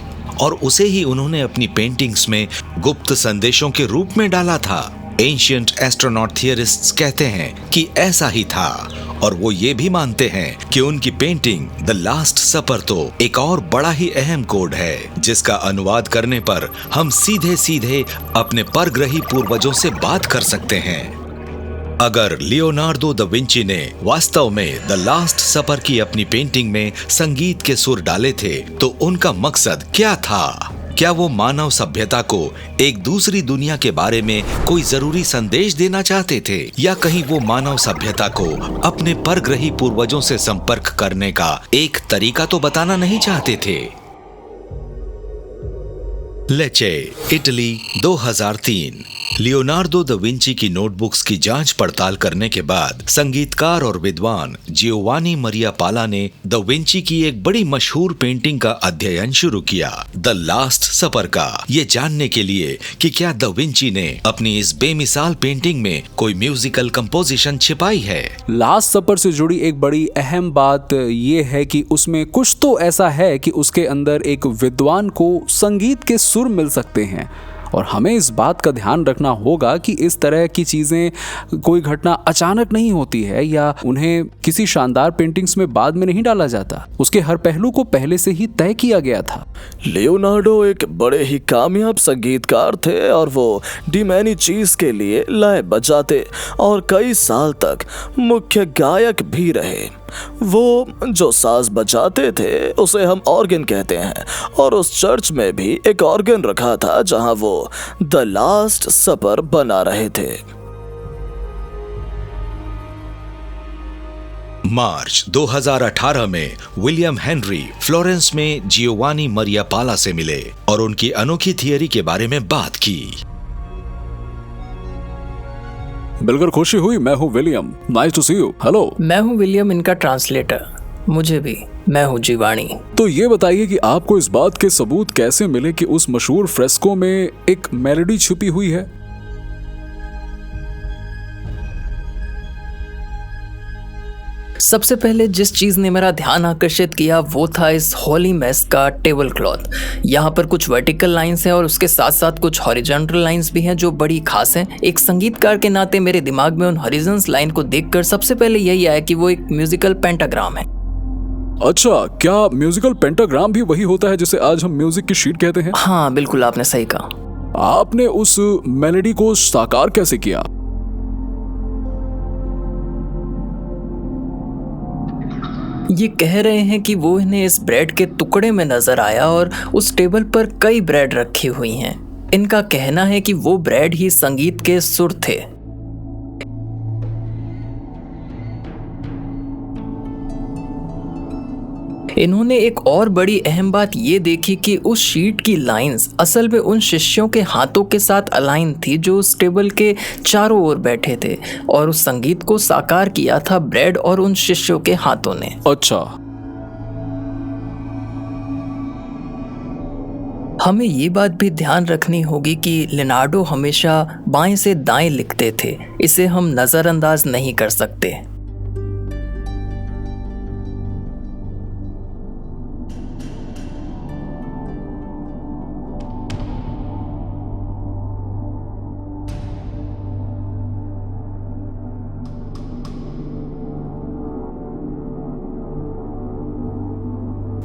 S1: और उसे ही उन्होंने अपनी पेंटिंग्स में गुप्त संदेशों के रूप में डाला था? एंशिएंट एस्ट्रोनॉट थियरिस्ट्स कहते हैं कि ऐसा ही था, और वो ये भी मानते हैं कि उनकी पेंटिंग द लास्ट सपर तो एक और बड़ा ही अहम कोड है, जिसका अनुवाद करने पर हम सीधे सीधे अपने परग्रही पूर्वजों से बात कर सकते हैं। अगर लियोनार्डो दा विंची ने वास्तव में द लास्ट सपर की अपनी पेंटिंग में संगीत के सुर डाले थे, तो उनका मकसद क्या था? क्या वो मानव सभ्यता को एक दूसरी दुनिया के बारे में कोई जरूरी संदेश देना चाहते थे, या कहीं वो मानव सभ्यता को अपने परग्रही पूर्वजों से संपर्क करने का एक तरीका तो बताना नहीं चाहते थे? लेचे, इटली, 2003। लियोनार्डो दा विंची की नोटबुक्स की जांच पड़ताल करने के बाद संगीतकार और विद्वान जियोवानी मरिया पाला ने दा विंची की एक बड़ी मशहूर पेंटिंग का अध्ययन शुरू किया, द लास्ट सपर का, ये जानने के लिए कि क्या दा विंची ने अपनी इस बेमिसाल पेंटिंग में कोई म्यूजिकल कंपोजिशन छिपाई है।
S4: लास्ट सपर से जुड़ी एक बड़ी अहम बात ये है कि उसमें कुछ तो ऐसा है कि उसके अंदर एक विद्वान को संगीत के सुर मिल सकते हैं, और हमें इस बात का ध्यान रखना होगा कि इस तरह की चीजें कोई घटना अचानक नहीं होती है या उन्हें किसी शानदार पेंटिंग्स में बाद में नहीं डाला जाता। उसके हर पहलू को पहले से ही तय किया गया था।
S3: लियोनार्डो एक बड़े ही कामयाब संगीतकार थे और वो डिमैनी चीज के लिए लय बजाते और कई साल तक मुख्य गायक भी रहे। वो जो साज बजाते थे उसे हम ऑर्गन कहते हैं, और उस चर्च में भी एक ऑर्गन रखा था जहां वो द लास्ट सपर बना रहे थे।
S1: मार्च 2018 में विलियम हेनरी फ्लोरेंस में जियोवानी मरिया पाला से मिले और उनकी अनोखी थियरी के बारे में बात की।
S4: मिलकर खुशी हुई। मैं हूँ William, nice to see you. Hello.
S2: मैं हूँ विलियम, इनका ट्रांसलेटर। मुझे भी। मैं हूँ जीवानी।
S4: तो ये बताइए कि आपको इस बात के सबूत कैसे मिले कि उस मशहूर फ्रेस्को में एक मेलोडी छुपी हुई है?
S2: सबसे पहले जिस चीज ने मेरा ध्यान आकर्षित किया वो था इस होली मेस का टेबल क्लॉथ। यहाँ पर कुछ वर्टिकल लाइंस हैं और उसके साथ साथ कुछ हॉरिजॉन्टल लाइंस भी हैं जो बड़ी खास हैं। एक संगीतकार के नाते मेरे दिमाग में उन हॉरिजॉन्टल लाइन को देखकर सबसे पहले यही आया कि वो एक म्यूजिकल पेंटाग्राम है।
S4: अच्छा, क्या म्यूजिकल पेंटाग्राम भी वही होता है जिसे आज हम म्यूजिक की शीट कहते हैं?
S2: हाँ बिल्कुल, आपने सही कहा।
S4: आपने उस मेलोडी को साकार कैसे किया?
S2: ये कह रहे हैं कि वो इन्हें इस ब्रेड के टुकड़े में नजर आया और उस टेबल पर कई ब्रेड रखी हुई हैं। इनका कहना है कि वो ब्रेड ही संगीत के सुर थे। इन्होंने एक और बड़ी अहम बात ये देखी कि उस शीट की लाइंस असल में उन शिष्यों के हाथों के साथ अलाइन थी जो उस टेबल के चारों ओर बैठे थे, और उस संगीत को साकार किया था ब्रेड और उन शिष्यों के हाथों ने।
S4: अच्छा।
S2: हमें ये बात भी ध्यान रखनी होगी कि लियोनार्डो हमेशा बाएं से दाएं लिखते थे। इसे हम नजरअंदाज नहीं कर सकते।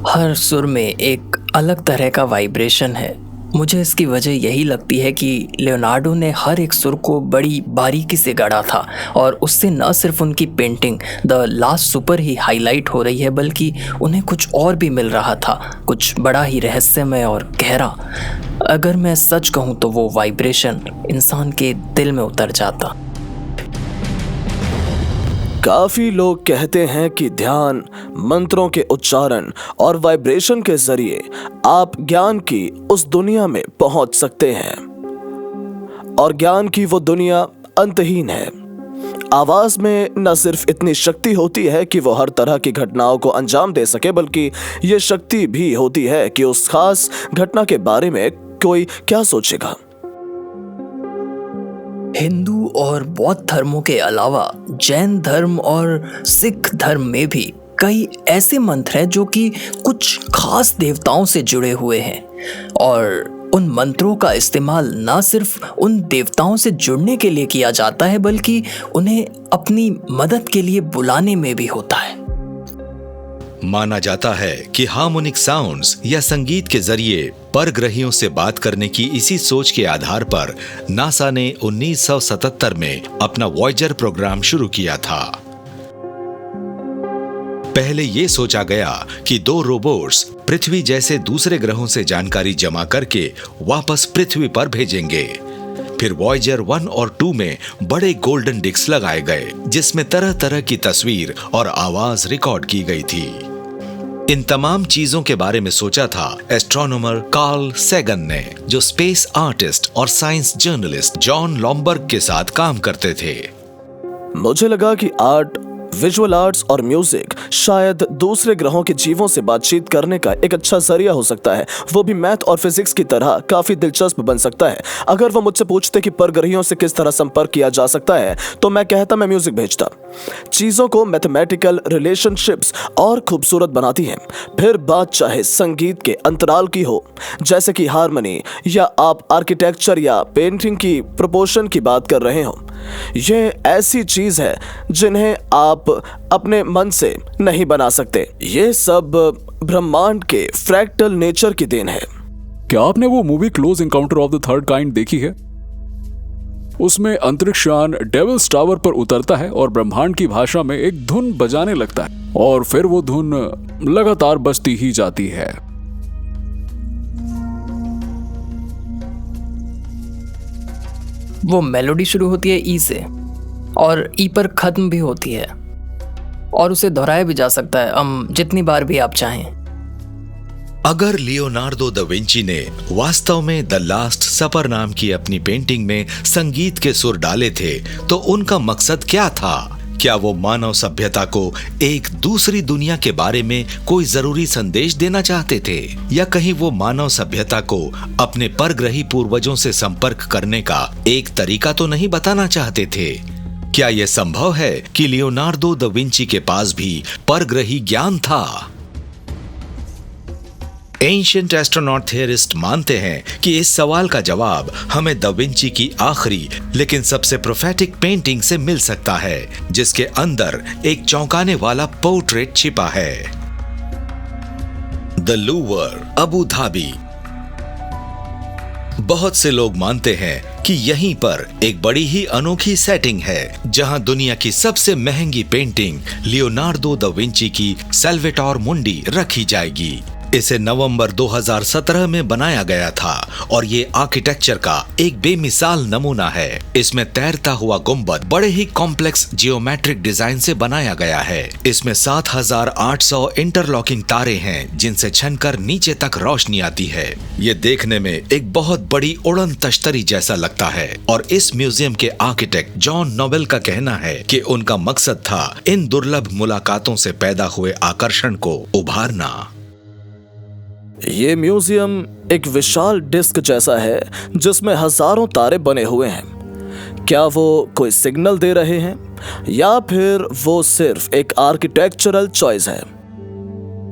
S2: हर सुर में एक अलग तरह का वाइब्रेशन है। मुझे इसकी वजह यही लगती है कि लियोनार्डो ने हर एक सुर को बड़ी बारीकी से गढ़ा था और उससे न सिर्फ उनकी painting the last super he highlight हो रही है, बल्कि उन्हें कुछ और भी मिल रहा था, कुछ बड़ा ही रहस्यमय और गहरा। अगर मैं सच कहूँ तो वो वाइब्रेशन इंसान के दिल में उतर जाता।
S3: काफी लोग कहते हैं कि ध्यान, मंत्रों के उच्चारण और वाइब्रेशन के जरिए आप ज्ञान की उस दुनिया में पहुंच सकते हैं, और ज्ञान की वो दुनिया अंतहीन है। आवाज में न सिर्फ इतनी शक्ति होती है कि वो हर तरह की घटनाओं को अंजाम दे सके, बल्कि ये शक्ति भी होती है कि उस खास घटना के बारे में कोई क्या सोचेगा।
S2: हिंदू और बौद्ध धर्मों के अलावा जैन धर्म और सिख धर्म में भी कई ऐसे मंत्र हैं जो कि कुछ खास देवताओं से जुड़े हुए हैं, और उन मंत्रों का इस्तेमाल ना सिर्फ उन देवताओं से जुड़ने के लिए किया जाता है, बल्कि उन्हें अपनी मदद के लिए बुलाने में भी होता है।
S1: माना जाता है कि हार्मोनिक साउंड्स या संगीत के जरिए परग्रहियों से बात करने की इसी सोच के आधार पर नासा ने 1977 में अपना वॉयेजर प्रोग्राम शुरू किया था। पहले ये सोचा गया कि 2 रोबोट्स पृथ्वी जैसे दूसरे ग्रहों से जानकारी जमा करके वापस पृथ्वी पर भेजेंगे। फिर वॉयेजर 1 और 2 में बड़े गोल्डन डिस्क लगाए गए जिसमें तरह तरह की तस्वीर और आवाज रिकॉर्ड की गई थी। इन तमाम चीजों के बारे में सोचा था एस्ट्रोनॉमर कार्ल सैगन ने, जो स्पेस आर्टिस्ट और साइंस जर्नलिस्ट जॉन लॉम्बर्ग के साथ काम करते थे।
S3: मुझे लगा कि आर्ट, विजुअल आर्ट्स और म्यूजिक शायद दूसरे ग्रहों के जीवों से बातचीत करने का एक अच्छा जरिया हो सकता है, वो भी मैथ और फिजिक्स की तरह काफी दिलचस्प बन सकता है। अगर वो मुझसे पूछते कि परग्रहियों से किस तरह संपर्क किया जा सकता है, तो मैं कहता मैं म्यूजिक भेजता। चीजों को मैथमेटिकल रिलेशनशिप्स और खूबसूरत बनाती हैं। फिर बात चाहे संगीत के अंतराल की हो, जैसे कि हारमोनी, या आप आर्किटेक्चर या पेंटिंग की प्रोपोर्शन की बात कर रहे हो, ये ऐसी चीज है जिन्हें आप अपने मन से नहीं बना सकते। ये सब ब्रह्मांड के फ्रैक्टल नेचर की देन है।
S4: क्या आपने वो movie close encounter of the third kind देखी है? उसमें अंतरिक्ष यान डेविल्स टावर पर उतरता है और ब्रह्मांड की भाषा में एक धुन बजाने लगता है, और फिर वो धुन लगातार बजती ही जाती है।
S2: वो मेलोडी शुरू होती है ई से और ई पर खत्म भी होती है, और उसे दोहराया भी जा सकता है जितनी बार भी आप चाहें।
S1: अगर लियोनार्डो दा विंची ने वास्तव में द लास्ट सपर नाम की अपनी पेंटिंग में संगीत के सुर डाले थे, तो उनका मकसद क्या था? क्या वो मानव सभ्यता को एक दूसरी दुनिया के बारे में कोई जरूरी संदेश देना चाहते थे, या कहीं वो मानव सभ्यता को अपने परग्रही पूर्वजों से संपर्क करने का एक तरीका तो नहीं बताना चाहते थे? क्या यह संभव है कि लियोनार्डो दा विंची के पास भी परग्रही ज्ञान था? एंशिएंट एस्ट्रोनॉट थियरिस्ट मानते हैं कि इस सवाल का जवाब हमें दा विंची की आखिरी लेकिन सबसे प्रोफेटिक पेंटिंग से मिल सकता है, जिसके अंदर एक चौंकाने वाला पोर्ट्रेट छिपा है। The Louvre, Abu Dhabi. बहुत से लोग मानते हैं कि यहीं पर एक बड़ी ही अनोखी सेटिंग है जहां दुनिया की सबसे महंगी पेंटिंग लियोनार्डो दा विंची की सैल्वेटोर मुंडी रखी जाएगी। इसे नवंबर 2017 में बनाया गया था और ये आर्किटेक्चर का एक बेमिसाल नमूना है। इसमें तैरता हुआ गुंबद बड़े ही कॉम्प्लेक्स जियोमेट्रिक डिजाइन से बनाया गया है। इसमें 7800 इंटरलॉकिंग तारे हैं जिनसे छनकर नीचे तक रोशनी आती है। ये देखने में एक बहुत बड़ी उड़न तश्तरी जैसा लगता है, और इस म्यूजियम के आर्किटेक्ट जॉन नोबेल का कहना है कि उनका मकसद था इन दुर्लभ मुलाकातों से पैदा हुए आकर्षण को उभारना।
S3: ये म्यूजियम एक विशाल डिस्क जैसा है जिसमें हजारों तारे बने हुए हैं। क्या वो कोई सिग्नल दे रहे हैं, या फिर वो सिर्फ एक आर्किटेक्चरल चॉइस है?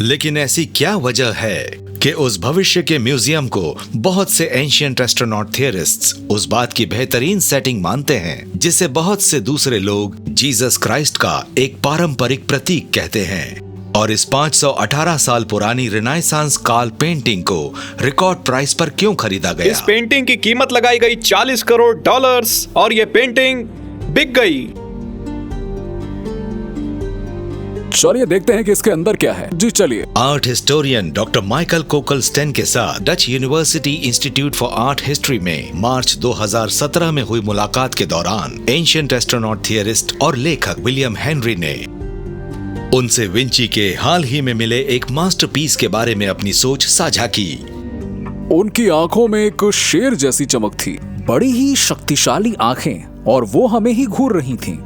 S1: लेकिन ऐसी क्या वजह है कि उस भविष्य के म्यूजियम को बहुत से एंशिएंट एस्ट्रोनॉट थियरिस्ट्स उस बात की बेहतरीन सेटिंग मानते हैं जिसे बहुत से दूसरे लोग जीसस क्राइस्ट का एक पारंपरिक प्रतीक कहते हैं? और इस 518 साल पुरानी रेनेसांस काल पेंटिंग को रिकॉर्ड प्राइस पर क्यों खरीदा गया?
S5: इस पेंटिंग की कीमत लगाई गई $40 करोड़ और ये पेंटिंग बिक गई।
S4: चलिए देखते हैं कि इसके अंदर क्या है। जी चलिए।
S1: आर्ट हिस्टोरियन डॉक्टर माइकल कोकलस्टेन के साथ Dutch university institute for art history में मार्च 2017 में हुई मुलाकात के दौरान एंशिएंट एस्ट्रोनॉट थियरिस्ट और लेखक विलियम हेनरी ने उनसे विंची के हाल ही में मिले एक मास्टरपीस के बारे में अपनी सोच साझा की।
S4: उनकी आंखों में एक शेर जैसी चमक थी, बड़ी ही शक्तिशाली आंखें, और वो हमें ही घूर रही थीं।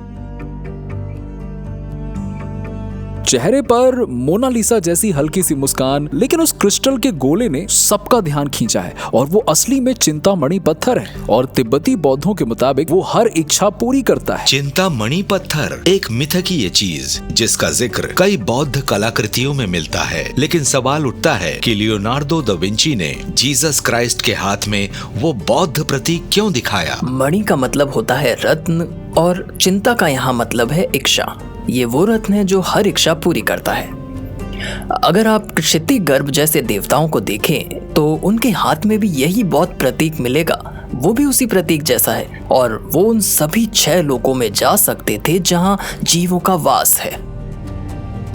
S4: चेहरे पर मोनालिसा जैसी हल्की सी मुस्कान, लेकिन उस क्रिस्टल के गोले ने सबका ध्यान खींचा है और वो असली में चिंतामणि पत्थर है और तिब्बती बौद्धों के मुताबिक वो हर इच्छा पूरी करता है।
S1: चिंतामणि पत्थर एक मिथकीय चीज जिसका जिक्र कई बौद्ध कलाकृतियों में मिलता है, लेकिन सवाल उठता है कि लियोनार्डो दा विंची ने जीसस क्राइस्ट के हाथ में वो बौद्ध प्रतीक क्यों दिखाया?
S2: मणि का मतलब होता है रत्न और चिंता का यहाँ मतलब है इच्छा। ये वो रत्न है जो हर इच्छा पूरी करता है। अगर आप क्षिति गर्भ जैसे देवताओं को देखें तो उनके हाथ में भी यही बौद्ध प्रतीक मिलेगा। वो भी उसी प्रतीक जैसा है और वो उन सभी 6 लोकों में जा सकते थे जहां जीवों का वास है।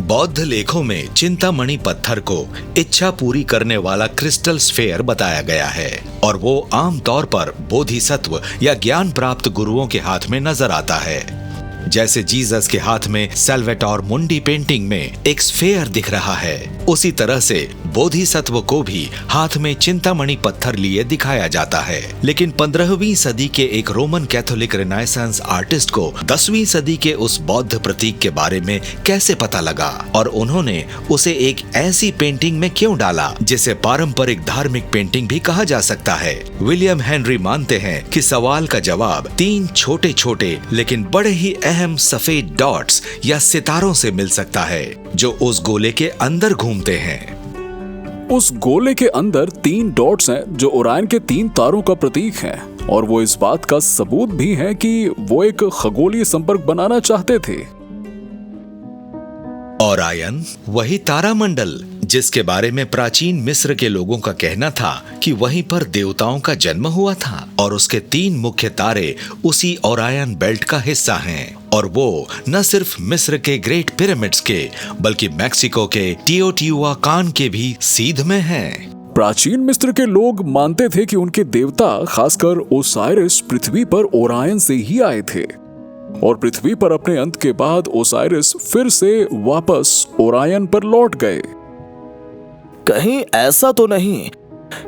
S1: बौद्ध लेखों में चिंतामणि पत्थर को इच्छा पूरी करने वाला क्रिस्टल स्फेयर बताया गया है और वो आमतौर पर बोधिसत्व या ज्ञान प्राप्त गुरुओं के हाथ में नजर आता है। जैसे जीसस के हाथ में सैल्वेटोर मुंडी पेंटिंग में एक स्फेयर दिख रहा है, उसी तरह से बोधिसत्व को भी हाथ में चिंतामणि पत्थर लिए दिखाया जाता है। लेकिन 15वीं सदी के एक रोमन कैथोलिक रेनेसांस आर्टिस्ट को 10वीं सदी के उस बौद्ध प्रतीक के बारे में कैसे पता लगा और उन्होंने उसे एक ऐसी पेंटिंग में क्यों डाला जिसे पारंपरिक धार्मिक पेंटिंग भी कहा जा सकता है? विलियम हेनरी मानते हैं कि सवाल का जवाब 3 छोटे छोटे लेकिन बड़े ही अहम सफेद डॉट्स या सितारों से मिल सकता है जो उस गोले के अंदर घूमते हैं।
S4: उस गोले के अंदर 3 डॉट्स हैं जो ओरायन के 3 तारों का प्रतीक हैं और वो इस बात का सबूत भी है कि वो एक खगोलीय संपर्क बनाना चाहते थे।
S1: ओरायन वही तारामंडल जिसके बारे में प्राचीन मिस्र के लोगों का कहना था कि वहीं पर देवताओं का जन्म हुआ था और उसके 3 मुख्य तारे उसी ओरायन बेल्ट का हिस्सा हैं और वो न सिर्फ मिस्र के ग्रेट पिरामिड्स के बल्कि मैक्सिको के टियोटिहुआकान के भी सीध में हैं।
S4: प्राचीन मिस्र के लोग मानते थे कि उनके देवता खासकर ओसाइरिस पृथ्वी पर ओरायन से ही आए थे और पृथ्वी पर अपने अंत के बाद ओसाइरिस फिर से वापस ओरायन पर लौट गए।
S3: कहीं ऐसा तो नहीं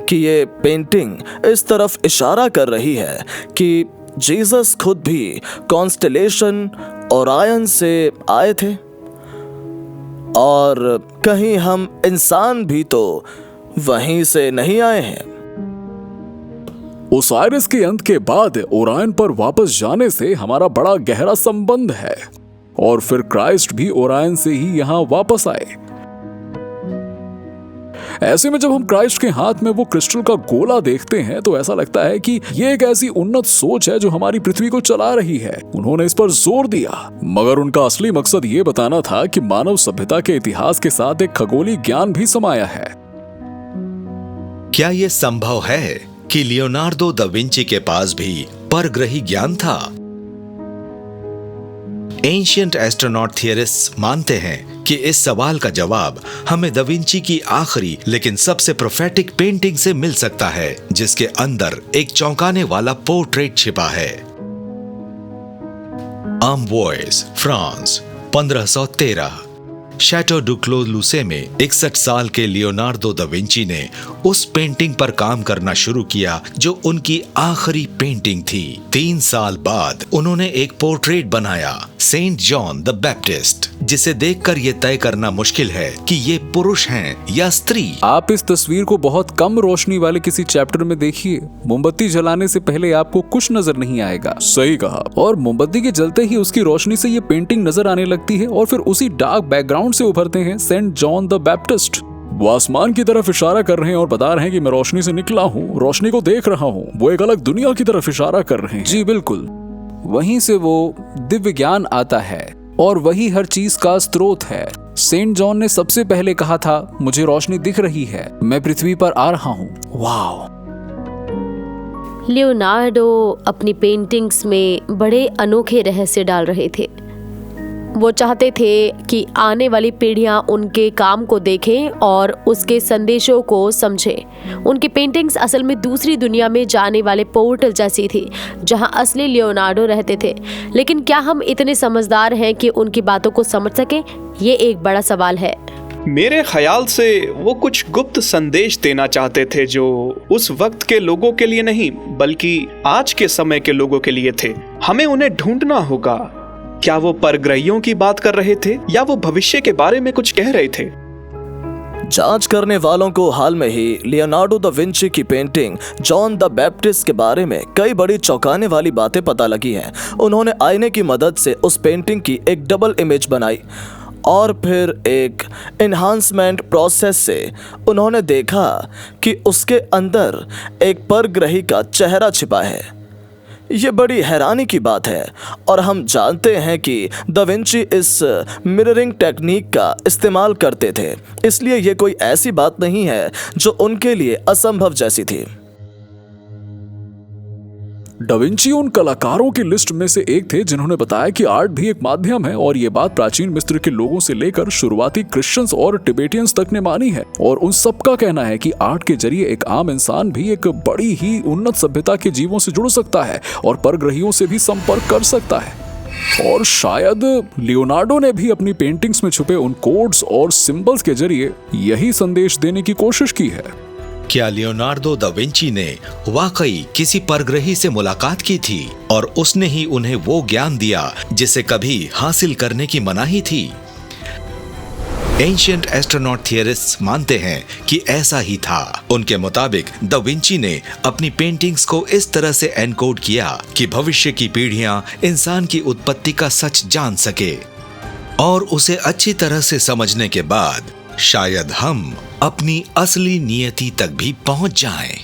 S3: कि ये पेंटिंग इस तरफ इशारा कर रही है कि जीसस खुद भी कॉन्स्टेलेशन ओरायन से आए थे और कहीं हम इंसान भी तो वहीं से नहीं आए हैं?
S4: ओसाइरिस के अंत के बाद ओरायन पर वापस जाने से हमारा बड़ा गहरा संबंध है और फिर क्राइस्ट भी ओरायन से ही यहाँ वापस आए। ऐसे में जब हम क्राइस्ट के हाथ में वो क्रिस्टल का गोला देखते हैं तो ऐसा लगता है कि ये एक ऐसी उन्नत सोच है जो हमारी पृथ्वी को चला रही है। उन्होंने इस पर जोर दिया, मगर उनका असली मकसद ये बताना था कि मानव सभ्यता के इतिहास के साथ एक खगोलीय ज्ञान भी समाया है।
S1: क्या ये संभव है कि लियोनार्डो दा विंची के पास भी परग्रही ज्ञान था? एंशिएंट एस्ट्रोनॉट थियरिस्ट्स मानते हैं कि इस सवाल का जवाब हमें दा विंची की आखिरी लेकिन सबसे प्रोफेटिक पेंटिंग से मिल सकता है जिसके अंदर एक चौंकाने वाला पोर्ट्रेट छिपा है। अम्बोइस, फ्रांस, 1513। शैटो डू क्लोज लूसे में 61 साल के लियोनार्डो दा विंची ने उस पेंटिंग पर काम करना शुरू किया जो उनकी आखिरी पेंटिंग थी। 3 साल बाद उन्होंने एक पोर्ट्रेट बनाया, सेंट जॉन द बैप्टिस्ट, जिसे देखकर यह तय करना मुश्किल है कि ये पुरुष हैं या स्त्री।
S4: आप इस तस्वीर को बहुत कम रोशनी वाले किसी चैप्टर में देखिए। मोमबत्ती जलाने से पहले आपको कुछ नजर नहीं आएगा। सही कहा। और मोमबत्ती के जलते ही उसकी रोशनी से ये पेंटिंग नजर आने लगती है और फिर उसी डार्क बैकग्राउंड से उभरते हैं सेंट जॉन द बैप्टिस्ट। वो आसमान की तरफ इशारा कर रहे हैं और बता रहे हैं कि मैं रोशनी से निकला हूँ, रोशनी को देख रहा हूँ। वो एक अलग दुनिया की तरफ इशारा कर रहे हैं। जी बिल्कुल, वहीं से वो दिव्य ज्ञान आता है और वही हर चीज का स्रोत है। सेंट जॉन ने सबसे पहले कहा था, मुझे रोशनी दिख रही है, मैं पृथ्वी पर आ रहा हूँ। वाह!
S6: लियोनार्डो अपनी पेंटिंग्स में बड़े अनोखे रहस्य डाल रहे थे। वो चाहते थे कि आने वाली पीढ़ियां उनके काम को देखें और उसके संदेशों को समझें। उनकी पेंटिंग्स असल में दूसरी दुनिया में जाने वाले पोर्टल जैसी थी, जहां असली लियोनार्डो रहते थे। लेकिन क्या हम इतने समझदार हैं कि उनकी बातों को समझ सकें? ये एक बड़ा सवाल है।
S5: मेरे ख्याल से वो कुछ गुप्त संदेश देना चाहते थे जो उस वक्त के लोगों के लिए नहीं बल्कि आज के समय के लोगों के लिए थे। हमें उन्हें ढूंढना होगा। क्या वो परग्रहियों की बात कर रहे थे या वो भविष्य के बारे में कुछ कह रहे थे?
S3: जांच करने वालों को हाल में ही लियोनार्डो दा विंची की पेंटिंग जॉन द बैप्टिस्ट के बारे में कई बड़ी चौंकाने वाली बातें पता लगी हैं। उन्होंने आईने की मदद से उस पेंटिंग की एक डबल इमेज बनाई और फिर एक एनहांसमेंट प्रोसेस से उन्होंने देखा कि उसके अंदर एक परग्रही का चेहरा छिपा है। ये बड़ी हैरानी की बात है और हम जानते हैं कि दा विंची इस मिररिंग टेक्निक का इस्तेमाल करते थे, इसलिए ये कोई ऐसी बात नहीं है जो उनके लिए असंभव जैसी थी।
S4: डा विंची उन कलाकारों की लिस्ट में से एक थे जिन्होंने बताया कि आर्ट भी एक माध्यम है, और ये बात प्राचीन मिस्र के लोगों से लेकर शुरुआती क्रिश्चियंस और टिबेटियंस तक ने मानी है। और उन सबका कहना है कि आर्ट के जरिए एक आम इंसान भी एक बड़ी ही उन्नत सभ्यता के जीवों से जुड़ सकता है और परग्रहियों से भी संपर्क कर सकता है। और शायद लियोनार्डो ने भी अपनी पेंटिंग्स में छुपे उन कोड्स और सिंबल्स के जरिए यही संदेश देने की कोशिश की है।
S1: क्या लियोनार्डो दा विंची ने वाकई किसी परग्रही से मुलाकात की थी और उसने ही उन्हें वो ज्ञान दिया जिसे कभी हासिल करने की मनाही थी? एंशिएंट एस्ट्रोनॉट थियरिस्ट्स मानते हैं कि ऐसा ही था। उनके मुताबिक दा विंची ने अपनी पेंटिंग्स को इस तरह से एनकोड किया कि भविष्य की पीढ़ियां इंसान की उत्पत्ति का सच जान सके, और उसे अच्छी तरह से समझने के बाद शायद हम अपनी असली नियति तक भी पहुंच जाएं।